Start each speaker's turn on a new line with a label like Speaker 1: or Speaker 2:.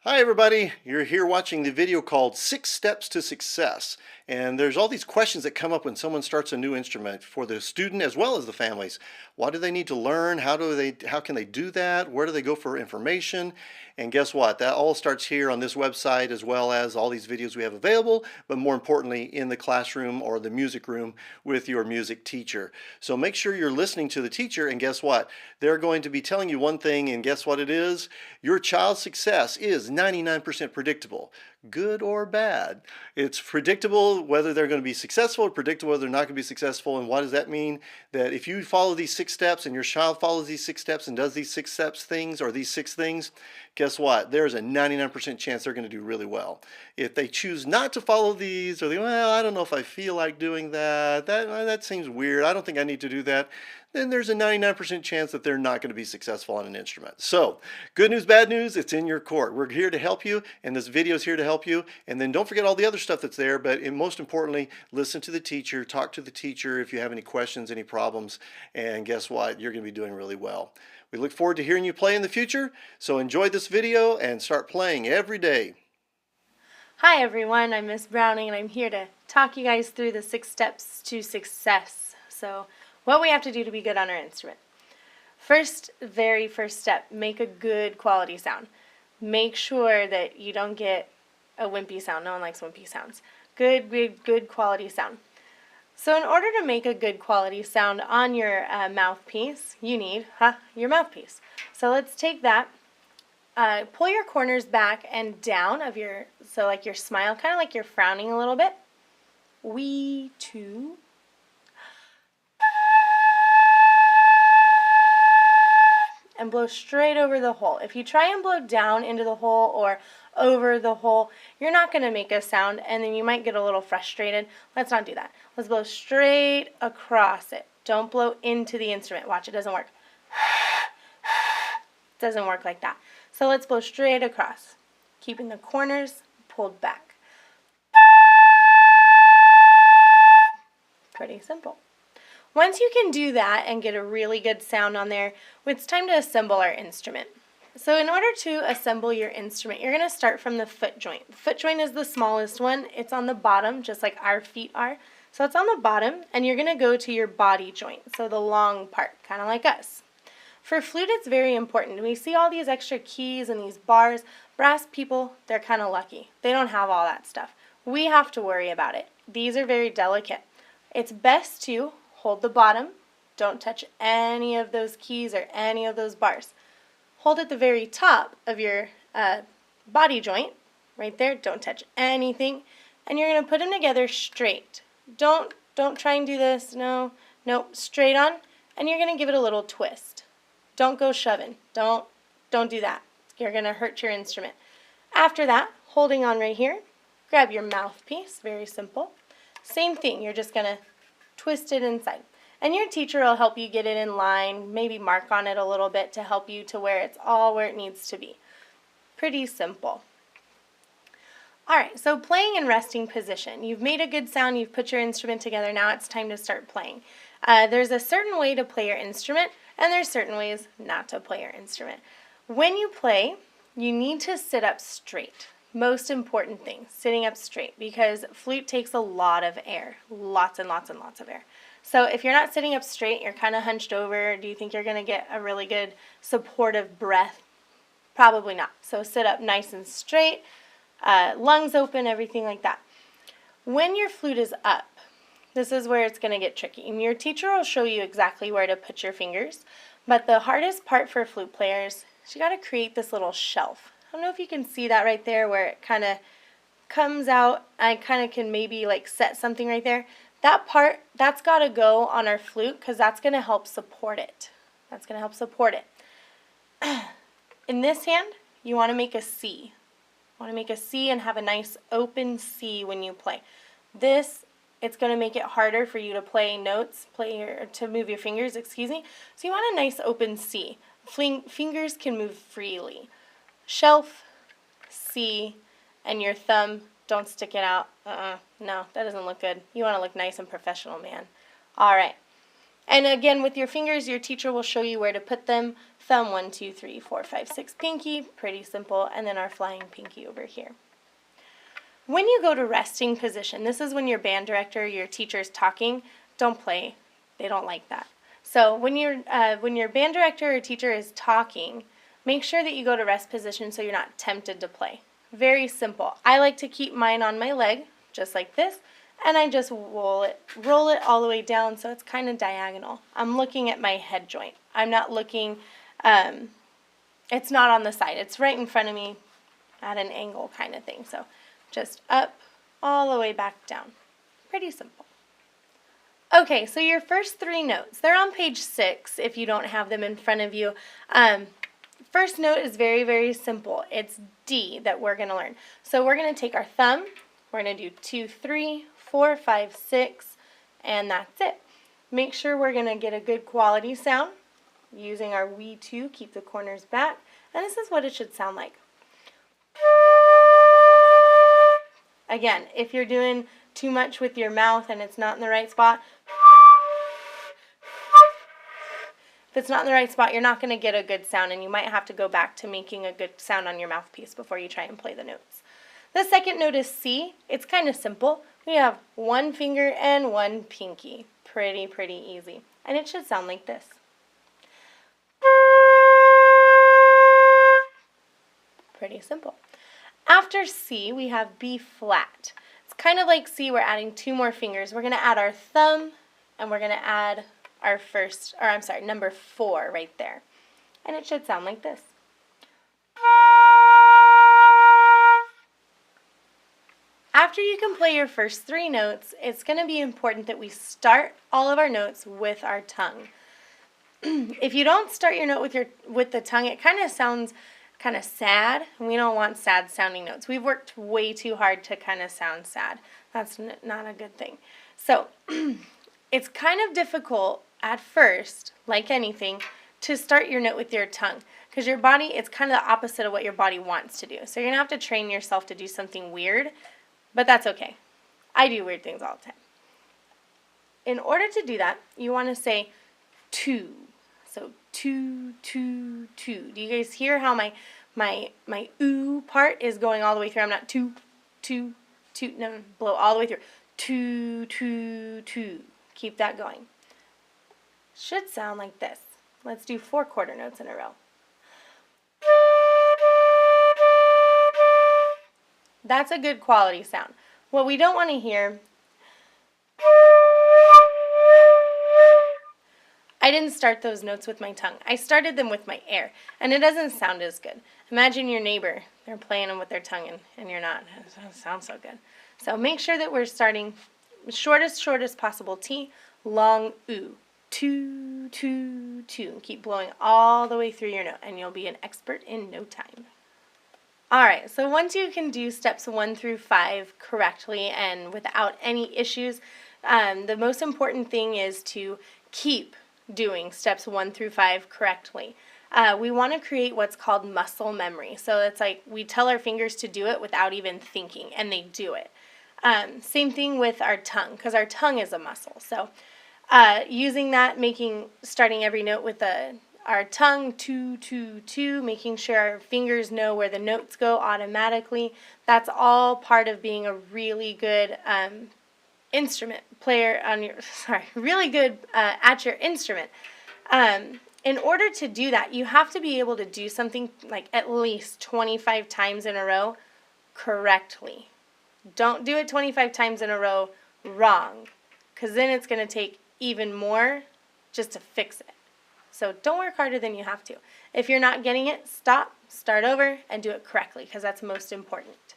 Speaker 1: Hi everybody, you're here watching the video called 6 Steps to Success. And there's all these questions that come up when someone starts a new instrument for the student as well as the families. What do they need to learn? How can they do that? Where do they go for information? And guess what? That all starts here on this website as well as all these videos we have available, but more importantly in the classroom or the music room with your music teacher. So make sure you're listening to the teacher, and guess what? They're going to be telling you one thing, and guess what it is? Your child's success is 99% predictable, good or bad. It's predictable whether they're going to be successful, or predictable whether they're not going to be successful. And what does that mean? That if you follow these 6 steps and your child follows these 6 steps and does these 6 steps things or these 6 things, guess what? There's a 99% chance they're going to do really well. If they choose not to follow these, or they, well, I don't know if I feel like doing that, that seems weird, I don't think I need to do that, then there's a 99% chance that they're not going to be successful on an instrument. So, good news, bad news, it's in your court. We're here to help you, and this video is here to help you. And then don't forget all the other stuff that's there, but most importantly, listen to the teacher, talk to the teacher if you have any questions, any problems, and guess what? You're going to be doing really well. We look forward to hearing you play in the future, so enjoy this video and start playing every day.
Speaker 2: Hi everyone, I'm Miss Browning and I'm here to talk you guys through the 6 steps to success. So, what we have to do to be good on our instrument. Very first step, make a good quality sound. Make sure that you don't get a wimpy sound. No one likes wimpy sounds. Good quality sound. So in order to make a good quality sound on your mouthpiece, you need your mouthpiece. So let's take that. Pull your corners back and down of your, so like your smile, kind of like you're frowning a little bit. 2. And blow straight over the hole. If you try and blow down into the hole or over the hole, you're not going to make a sound, and then you might get a little frustrated. Let's not do that. Let's blow straight across it. Don't blow into the instrument. Watch, it doesn't work. It doesn't work like that. So let's blow straight across, keeping the corners pulled back. Pretty simple. Once you can do that and get a really good sound on there, it's time to assemble our instrument. So in order to assemble your instrument, you're going to start from the foot joint. The foot joint is the smallest one. It's on the bottom, just like our feet are. So it's on the bottom, and you're going to go to your body joint, so the long part, kind of like us. For flute, it's very important. We see all these extra keys and these bars. Brass people, they're kind of lucky. They don't have all that stuff. We have to worry about it. These are very delicate. It's best to hold the bottom. Don't touch any of those keys or any of those bars. Hold at the very top of your body joint, right there. Don't touch anything. And you're going to put them together straight. Don't try and do this. No, straight on. And you're going to give it a little twist. Don't go shoving. Don't do that. You're going to hurt your instrument. After that, holding on right here, grab your mouthpiece. Very simple. Same thing. You're just going to twist it inside. And your teacher will help you get it in line, maybe mark on it a little bit to help you to where it's all where it needs to be. Pretty simple. Alright, so playing in resting position. You've made a good sound, you've put your instrument together, now it's time to start playing. There's a certain way to play your instrument, and there's certain ways not to play your instrument. When you play, you need to sit up straight. Most important thing, sitting up straight, because flute takes a lot of air, lots and lots and lots of air. So if you're not sitting up straight, you're kind of hunched over, do you think you're going to get a really good supportive breath? Probably not. So sit up nice and straight, lungs open, everything like that. When your flute is up, this is where it's going to get tricky. And your teacher will show you exactly where to put your fingers, but the hardest part for flute players is you got to create this little shelf. I don't know if you can see that right there where it kind of comes out. I kind of can maybe like set something right there. That part, that's got to go on our flute because that's going to help support it. That's going to help support it. In this hand, you want to make a C. You want to make a C and have a nice open C when you play. This, it's going to make it harder for you to play notes, to move your fingers, excuse me. So you want a nice open C. Fingers can move freely. Shelf, C, and your thumb, don't stick it out. No, that doesn't look good. You want to look nice and professional, man. All right. And again, with your fingers, your teacher will show you where to put them. Thumb 1, 2, 3, 4, 5, 6, pinky, pretty simple, and then our flying pinky over here. When you go to resting position, this is when your band director, your teacher is talking, don't play. They don't like that. So when your band director or teacher is talking, make sure that you go to rest position so you're not tempted to play. Very simple. I like to keep mine on my leg, just like this, and I just roll it all the way down so it's kind of diagonal. I'm looking at my head joint. I'm not looking, it's not on the side. It's right in front of me at an angle kind of thing. So just up, all the way back down. Pretty simple. Okay, so your first 3 notes, they're on page 6 if you don't have them in front of you. First note is very, very simple. It's D that we're going to learn. So we're going to take our thumb, we're going to do 2, 3, 4, 5, 6, and that's it. Make sure we're going to get a good quality sound using our wee 2, keep the corners back, and this is what it should sound like. Again, if you're doing too much with your mouth and it's not in the right spot, if it's not in the right spot, you're not going to get a good sound, and you might have to go back to making a good sound on your mouthpiece before you try and play the notes. The second note is C. It's kind of simple. We have 1 finger and 1 pinky. Pretty easy. And it should sound like this. Pretty simple. After C, we have B flat. It's kind of like C, we're adding 2 more fingers. We're going to add our thumb, and we're going to add our number 4 right there. And it should sound like this. After you can play your first 3 notes, it's going to be important that we start all of our notes with our tongue. If you don't start your note with the tongue, it kind of sounds kind of sad, and we don't want sad sounding notes. We've worked way too hard to kind of sound sad. That's not a good thing. So it's kind of difficult at first, like anything, to start your note with your tongue, because your body, it's kind of the opposite of what your body wants to do. So you're going to have to train yourself to do something weird, but that's okay. I do weird things all the time. In order to do that, you want to say 2. So 2, 2, 2. Do you guys hear how my ooh part is going all the way through? I'm not 2, 2, 2. No, blow all the way through. 2, 2, 2. Keep that going. Should sound like this. Let's do 4 quarter notes in a row. That's a good quality sound. What we don't want to hear, I didn't start those notes with my tongue. I started them with my air, and it doesn't sound as good. Imagine your neighbor, they're playing them with their tongue, and you're not. It doesn't sound so good. So make sure that we're starting shortest possible T, long oo. 2, 2, 2. Keep blowing all the way through your note, and you'll be an expert in no time. Alright, so once you can do steps 1 through 5 correctly and without any issues, the most important thing is to keep doing steps 1 through 5 correctly. We want to create what's called muscle memory. So it's like we tell our fingers to do it without even thinking, and they do it. Same thing with our tongue, because our tongue is a muscle. So using that, starting every note with our tongue, 2, 2, 2, making sure our fingers know where the notes go automatically. That's all part of being a really good instrument player really good at your instrument. In order to do that, you have to be able to do something like at least 25 times in a row correctly. Don't do it 25 times in a row wrong, because then it's going to take even more just to fix it. So don't work harder than you have to. If you're not getting it, stop, start over, and do it correctly, because that's most important.